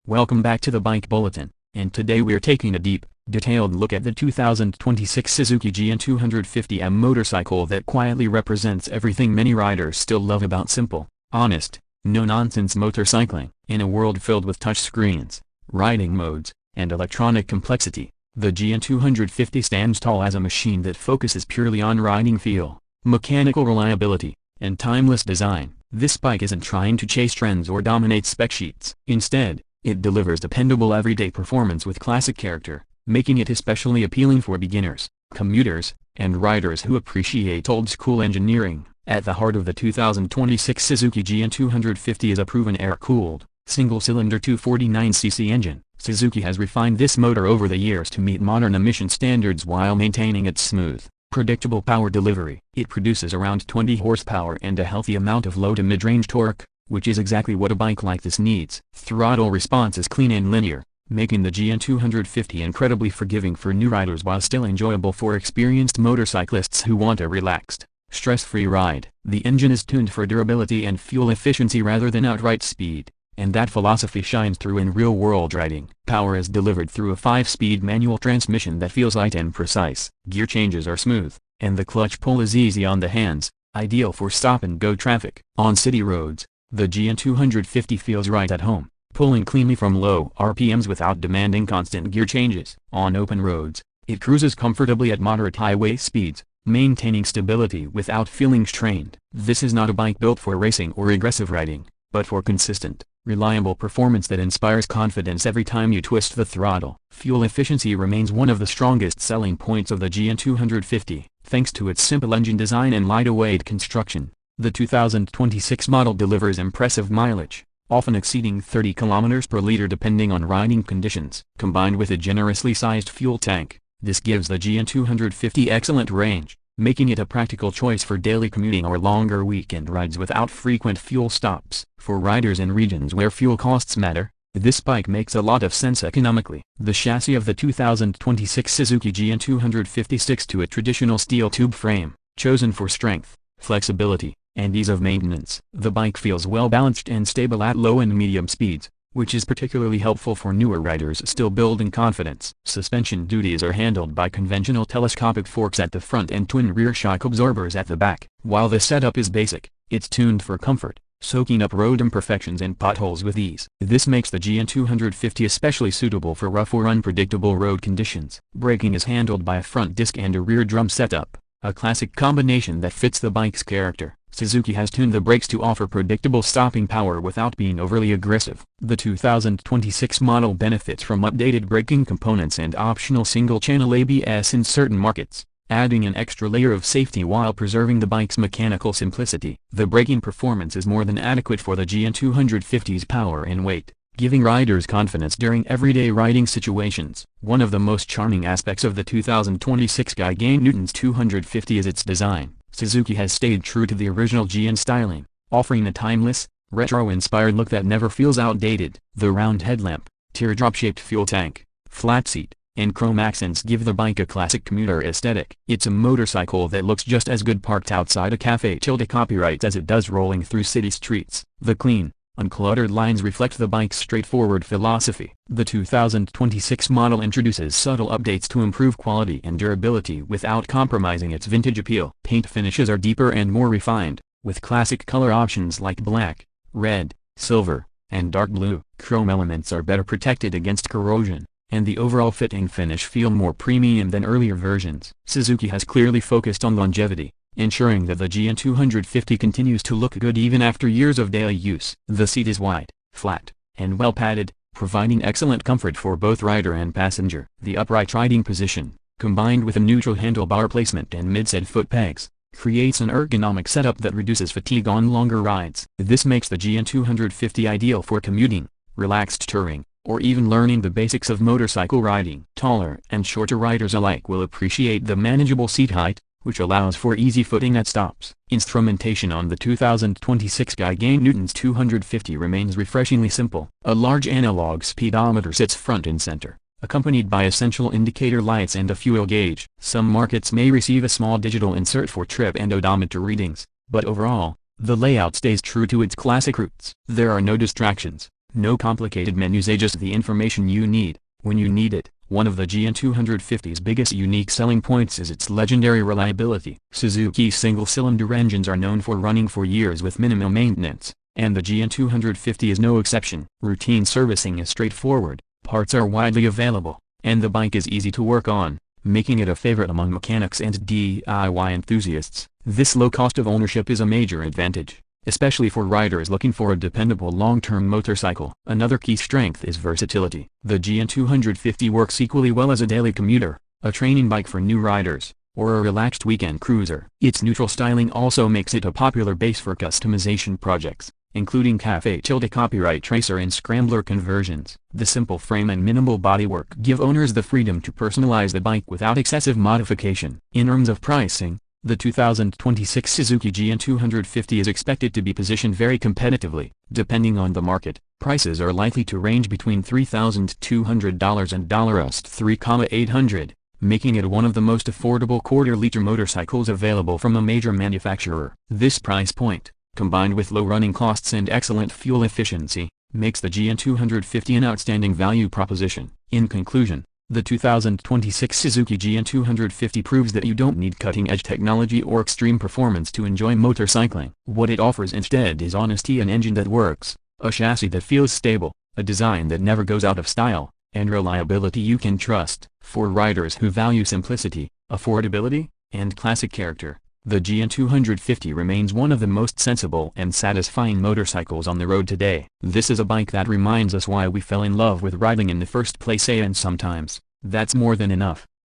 Welcome back to the Bike Bulletin, and today we're taking a deep, detailed look at the 2026 Suzuki GN 250M motorcycle that quietly represents everything many riders still love about simple, honest, no-nonsense motorcycling. In a world filled with touchscreens, riding modes, and electronic complexity, the GN 250 stands tall as a machine that focuses purely on riding feel, mechanical reliability, and timeless design. This bike isn't trying to chase trends or dominate spec sheets. Instead, it delivers dependable everyday performance with classic character, making it especially appealing for beginners, commuters, and riders who appreciate old-school engineering. At the heart of the 2026 Suzuki GN 250 is a proven air-cooled, single-cylinder 249cc engine. Suzuki has refined this motor over the years to meet modern emission standards while maintaining its smooth, predictable power delivery. It produces around 20 horsepower and a healthy amount of low to mid-range torque, which is exactly what a bike like this needs. Throttle response is clean and linear, making the GN 250 incredibly forgiving for new riders while still enjoyable for experienced motorcyclists who want a relaxed, stress-free ride. The engine is tuned for durability and fuel efficiency rather than outright speed, and that philosophy shines through in real-world riding. Power is delivered through a 5-speed manual transmission that feels light and precise. Gear changes are smooth, and the clutch pull is easy on the hands, ideal for stop-and-go traffic. On city roads, the GN 250 feels right at home, pulling cleanly from low RPMs without demanding constant gear changes. On open roads, it cruises comfortably at moderate highway speeds, maintaining stability without feeling strained. This is not a bike built for racing or aggressive riding, but for consistent, reliable performance that inspires confidence every time you twist the throttle. Fuel efficiency remains one of the strongest selling points of the GN 250, thanks to its simple engine design and lightweight construction. The 2026 model delivers impressive mileage, often exceeding 30 km per liter depending on riding conditions. Combined with a generously sized fuel tank, this gives the GN 250 excellent range, making it a practical choice for daily commuting or longer weekend rides without frequent fuel stops. For riders in regions where fuel costs matter, this bike makes a lot of sense economically. The chassis of the 2026 Suzuki GN 250 sticks to a traditional steel tube frame, chosen for strength, flexibility, and ease of maintenance. The bike feels well balanced and stable at low and medium speeds, which is particularly helpful for newer riders still building confidence. Suspension duties are handled by conventional telescopic forks at the front and twin rear shock absorbers at the back. While the setup is basic, it's tuned for comfort, soaking up road imperfections and potholes with ease. This makes the GN 250 especially suitable for rough or unpredictable road conditions. Braking is handled by a front disc and a rear drum setup, a classic combination that fits the bike's character. Suzuki has tuned the brakes to offer predictable stopping power without being overly aggressive. The 2026 model benefits from updated braking components and optional single-channel ABS in certain markets, adding an extra layer of safety while preserving the bike's mechanical simplicity. The braking performance is more than adequate for the GN 250's power and weight, giving riders confidence during everyday riding situations. One of the most charming aspects of the 2026 GN 250 is its design. Suzuki has stayed true to the original GN styling, offering a timeless, retro-inspired look that never feels outdated. The round headlamp, teardrop-shaped fuel tank, flat seat, and chrome accents give the bike a classic commuter aesthetic. It's a motorcycle that looks just as good parked outside a cafe tilde copyright as it does rolling through city streets. The clean, uncluttered lines reflect the bike's straightforward philosophy. The 2026 model introduces subtle updates to improve quality and durability without compromising its vintage appeal. Paint finishes are deeper and more refined, with classic color options like black, red, silver, and dark blue. Chrome elements are better protected against corrosion, and the overall fit and finish feel more premium than earlier versions. Suzuki has clearly focused on longevity, ensuring that the GN 250 continues to look good even after years of daily use. The seat is wide, flat, and well padded, providing excellent comfort for both rider and passenger. The upright riding position, combined with a neutral handlebar placement and mid-set foot pegs, creates an ergonomic setup that reduces fatigue on longer rides. This makes the GN 250 ideal for commuting, relaxed touring, or even learning the basics of motorcycle riding. Taller and shorter riders alike will appreciate the manageable seat height, which allows for easy footing at stops. Instrumentation on the 2026 GN 250 remains refreshingly simple. A large analog speedometer sits front and center, accompanied by essential indicator lights and a fuel gauge. Some markets may receive a small digital insert for trip and odometer readings, but overall, the layout stays true to its classic roots. There are no distractions, No complicated menus, just the information you need, when you need it. One of the GN 250's biggest unique selling points is its legendary reliability. Suzuki's single-cylinder engines are known for running for years with minimal maintenance, and the GN 250 is no exception. Routine servicing is straightforward, parts are widely available, and the bike is easy to work on, making it a favorite among mechanics and DIY enthusiasts. This low cost of ownership is a major advantage, especially for riders looking for a dependable long-term motorcycle. Another key strength is versatility. The GN 250 works equally well as a daily commuter, a training bike for new riders, or a relaxed weekend cruiser. Its neutral styling also makes it a popular base for customization projects, including cafe tilde copyright tracer and scrambler conversions. The simple frame and minimal bodywork give owners the freedom to personalize the bike without excessive modification. In terms of pricing, the 2026 Suzuki GN 250 is expected to be positioned very competitively. Depending on the market, prices are likely to range between $3,200 and $3,800, making it one of the most affordable quarter-liter motorcycles available from a major manufacturer. This price point, combined with low running costs and excellent fuel efficiency, makes the GN 250 an outstanding value proposition. In conclusion, the 2026 Suzuki GN 250 proves that you don't need cutting-edge technology or extreme performance to enjoy motorcycling. What it offers instead is honesty, an engine that works, a chassis that feels stable, a design that never goes out of style, and reliability you can trust. For riders who value simplicity, affordability, and classic character, the GN 250 remains one of the most sensible and satisfying motorcycles on the road today. This is a bike that reminds us why we fell in love with riding in the first place, and sometimes, that's more than enough.